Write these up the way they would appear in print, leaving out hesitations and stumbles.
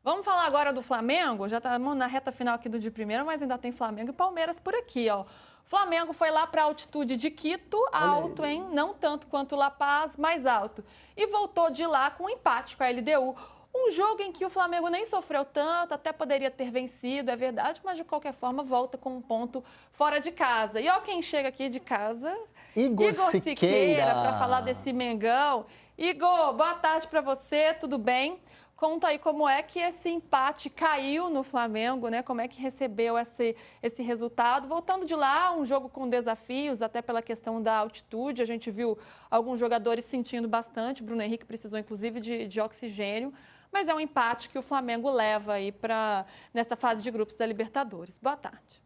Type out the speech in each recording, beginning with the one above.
Vamos falar agora do Flamengo? Já estamos na reta final aqui do de primeira, mas ainda tem Flamengo e Palmeiras por aqui, ó. Flamengo foi lá para a altitude de Quito, alto, hein? Não tanto quanto La Paz, mais alto. E voltou de lá com um empate com a LDU. Um jogo em que o Flamengo nem sofreu tanto, até poderia ter vencido, é verdade, mas de qualquer forma volta com um ponto fora de casa. E ó quem chega aqui de casa, Igor Siqueira, para falar Siqueira. desse Mengão. Igor, boa tarde para você, tudo bem? Conta aí como é que esse empate caiu no Flamengo, né? Como é que recebeu esse resultado? Voltando de lá, um jogo com desafios, até pela questão da altitude. A gente viu alguns jogadores sentindo bastante. Bruno Henrique precisou, inclusive, de oxigênio. Mas é um empate que o Flamengo leva aí nessa fase de grupos da Libertadores. Boa tarde.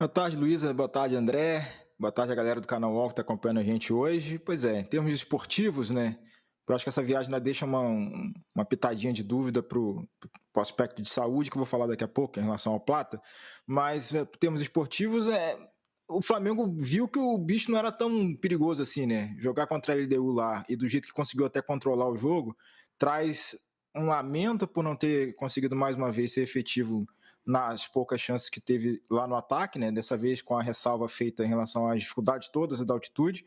Boa tarde, Luísa. Boa tarde, André. Boa tarde a galera do canal UOL que está acompanhando a gente hoje. Pois é, em termos esportivos, né? Eu acho que essa viagem ainda deixa uma pitadinha de dúvida para o aspecto de saúde, que eu vou falar daqui a pouco em relação ao Plata. Mas, em termos esportivos, o Flamengo viu que o bicho não era tão perigoso assim, né? Jogar contra a LDU lá e do jeito que conseguiu até controlar o jogo, traz um lamento por não ter conseguido mais uma vez ser efetivo nas poucas chances que teve lá no ataque, né? Dessa vez com a ressalva feita em relação às dificuldades todas da altitude.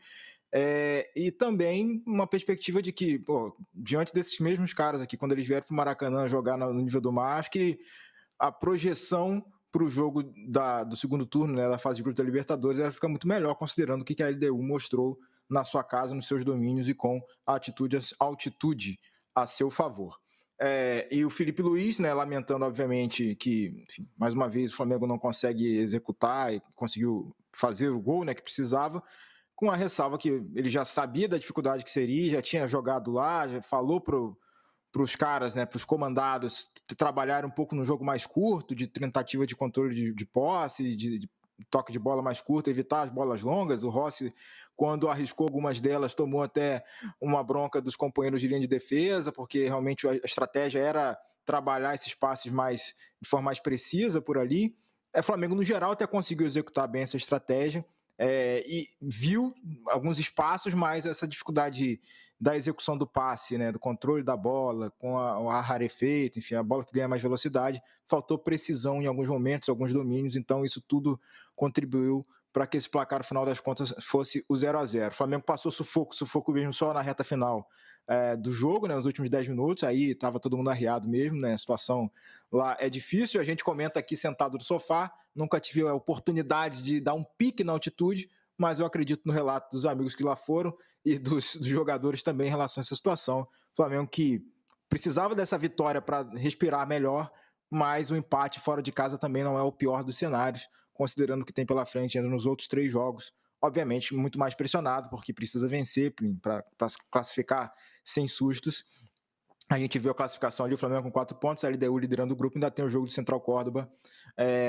E também uma perspectiva de que, diante desses mesmos caras aqui, quando eles vierem para o Maracanã jogar no nível do mar, acho que a projeção para o jogo do segundo turno, né, da fase de grupo da Libertadores, ela fica muito melhor, considerando o que a LDU mostrou na sua casa, nos seus domínios e com a altitude a seu favor. E o Felipe Luiz, né, lamentando, obviamente, que, enfim, mais uma vez, o Flamengo não consegue executar e conseguiu fazer o gol, né, que precisava, com a ressalva que ele já sabia da dificuldade que seria, já tinha jogado lá, já falou para os caras, né, para os comandados, trabalhar um pouco no jogo mais curto, de tentativa de controle de posse, de toque de bola mais curto, evitar as bolas longas. O Rossi, quando arriscou algumas delas, tomou até uma bronca dos companheiros de linha de defesa, porque realmente a estratégia era trabalhar esses passes de forma mais precisa por ali. O Flamengo, no geral, até conseguiu executar bem essa estratégia, e viu alguns espaços, mas essa dificuldade da execução do passe, né, do controle da bola, com o rarefeito, enfim, a bola que ganha mais velocidade, faltou precisão em alguns momentos, alguns domínios, então isso tudo contribuiu para que esse placar, no final das contas, fosse o 0-0. O Flamengo passou sufoco mesmo só na reta final do jogo, né, nos últimos 10 minutos, aí estava todo mundo arriado mesmo, né, a situação lá é difícil, a gente comenta aqui sentado no sofá, nunca tive a oportunidade de dar um pique na altitude, mas eu acredito no relato dos amigos que lá foram e dos jogadores também em relação a essa situação. O Flamengo que precisava dessa vitória para respirar melhor, mas o empate fora de casa também não é o pior dos cenários, considerando o que tem pela frente ainda nos outros 3 jogos. Obviamente, muito mais pressionado, porque precisa vencer para classificar sem sustos. A gente viu a classificação ali, o Flamengo com 4 pontos, a LDU liderando o grupo, ainda tem o jogo de Central Córdoba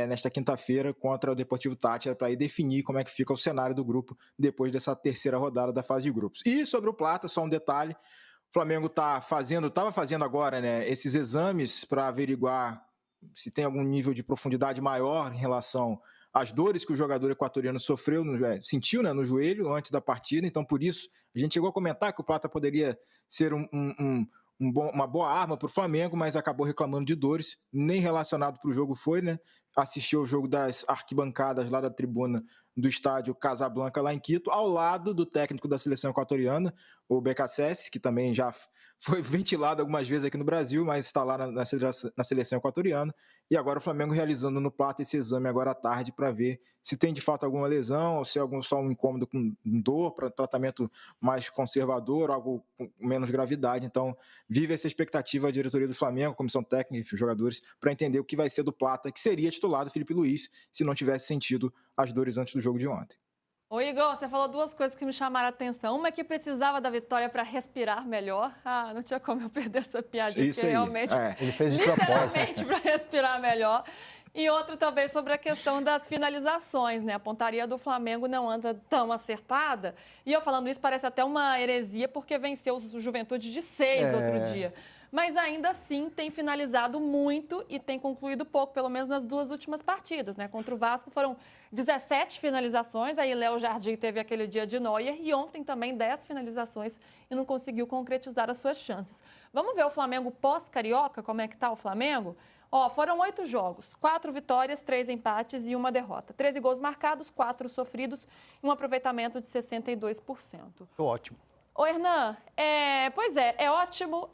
nesta quinta-feira contra o Deportivo Táchira, para aí definir como é que fica o cenário do grupo depois dessa terceira rodada da fase de grupos. E sobre o Plata, só um detalhe, o Flamengo estava fazendo agora, né, esses exames para averiguar se tem algum nível de profundidade maior em relação às dores que o jogador equatoriano sentiu, né, no joelho antes da partida, então por isso a gente chegou a comentar que o Plata poderia ser uma boa arma para o Flamengo, mas acabou reclamando de dores, nem relacionado para o jogo foi, né? Assistiu ao jogo das arquibancadas lá da tribuna do estádio Casablanca, lá em Quito, ao lado do técnico da seleção equatoriana, o BKSS, que também já foi ventilado algumas vezes aqui no Brasil, mas está lá na seleção equatoriana, e agora o Flamengo realizando no Plata esse exame agora à tarde para ver se tem de fato alguma lesão, ou se é só um incômodo com dor, para tratamento mais conservador, algo com menos gravidade. Então, vive essa expectativa a diretoria do Flamengo, a comissão técnica e os jogadores, para entender o que vai ser do Plata, que seria titular do Felipe Luiz, se não tivesse sentido as dores antes do jogo de ontem. Ô Igor, você falou 2 coisas que me chamaram a atenção. Uma é que precisava da vitória para respirar melhor. Ah, não tinha como eu perder essa piadinha, Isso porque aí. realmente, Ele fez de propósito. literalmente, para respirar melhor. E outra também sobre a questão das finalizações, né? A pontaria do Flamengo não anda tão acertada. E eu falando isso parece até uma heresia, porque venceu o Juventude de 6 outro dia. mas ainda assim tem finalizado muito e tem concluído pouco, pelo menos nas 2 últimas partidas, né? Contra o Vasco foram 17 finalizações, aí Léo Jardim teve aquele dia de Neuer e ontem também 10 finalizações e não conseguiu concretizar as suas chances. Vamos ver o Flamengo pós-Carioca, como é que tá o Flamengo? Ó, foram 8 jogos, 4 vitórias, 3 empates e 1 derrota. 13 gols marcados, 4 sofridos e um aproveitamento de 62%. Ótimo. Ô, Hernan, pois é ótimo.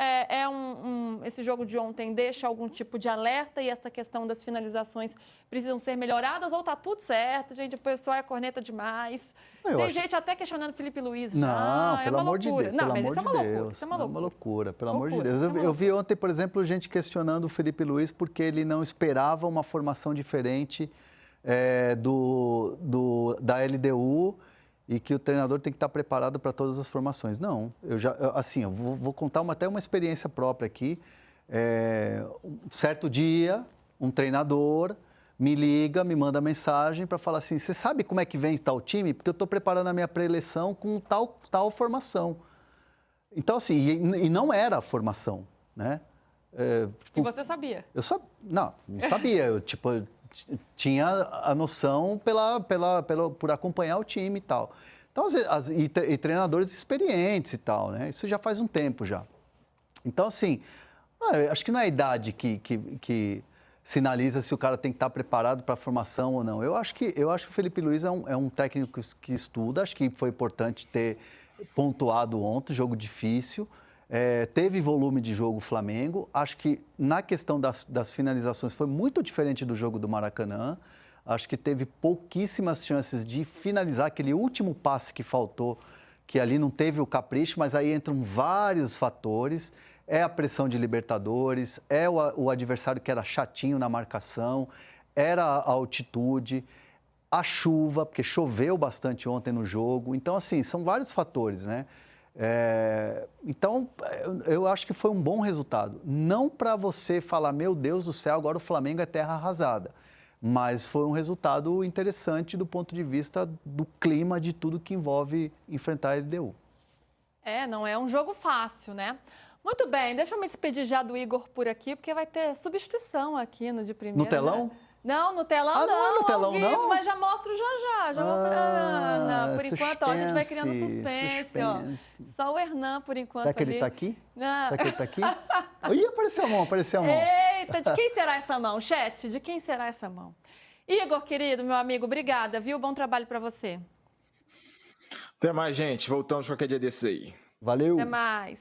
Esse jogo de ontem deixa algum tipo de alerta e essa questão das finalizações precisam ser melhoradas ou tá tudo certo? Gente, o pessoal é corneta demais. Tem gente até questionando Felipe Luiz já. Não, pelo amor de Deus. Não, mas isso é uma loucura. Isso é uma loucura, pelo amor de Loucura, Deus. isso é uma Eu vi ontem, por exemplo, gente questionando o Felipe Luiz porque ele não esperava uma formação diferente da LDU e que o treinador tem que estar preparado para todas as formações. Não, eu vou contar até uma experiência própria aqui. Um certo dia, um treinador me liga, me manda mensagem para falar assim, você sabe como é que vem tal time? Porque eu estou preparando a minha pré-eleição com tal formação. Então, assim, e não era a formação, né? E você sabia? Não sabia. Eu, tinha a noção por acompanhar o time e tal. Então, e treinadores experientes e tal, né? Isso já faz um tempo já. Então, assim, acho que não é a idade que sinaliza se o cara tem que estar preparado para a formação ou não. Eu acho que o Felipe Luiz é um técnico que estuda, acho que foi importante ter pontuado ontem, jogo difícil. Teve volume de jogo o Flamengo. Acho que na questão das finalizações foi muito diferente do jogo do Maracanã. Acho que teve pouquíssimas chances de finalizar aquele último passe que faltou, que ali não teve o capricho, mas aí entram vários fatores. É a pressão de Libertadores, é o adversário que era chatinho na marcação, era a altitude, a chuva, porque choveu bastante ontem no jogo. Então, assim, são vários fatores, né? Então, eu acho que foi um bom resultado. Não para você falar, meu Deus do céu, agora o Flamengo é terra arrasada. Mas foi um resultado interessante do ponto de vista do clima de tudo que envolve enfrentar a LDU. Não é um jogo fácil, né? Muito bem, deixa eu me despedir já do Igor por aqui, porque vai ter substituição aqui no de primeira. No telão? Não, no telão não. Não é no telão, ao vivo, não? Mas já mostro já. Já vou fazer. Por enquanto, ó, a gente vai criando suspense. Ó. Só o Hernan, por enquanto. Será que ali. ele está aqui? Não. Será que ele está aqui? Ih, apareceu a mão. Eita, de quem será essa mão, chat? De quem será essa mão? Igor, querido, meu amigo, obrigada, viu? Bom trabalho para você. Até mais, gente. Voltamos qualquer dia desse aí. Valeu. Até mais.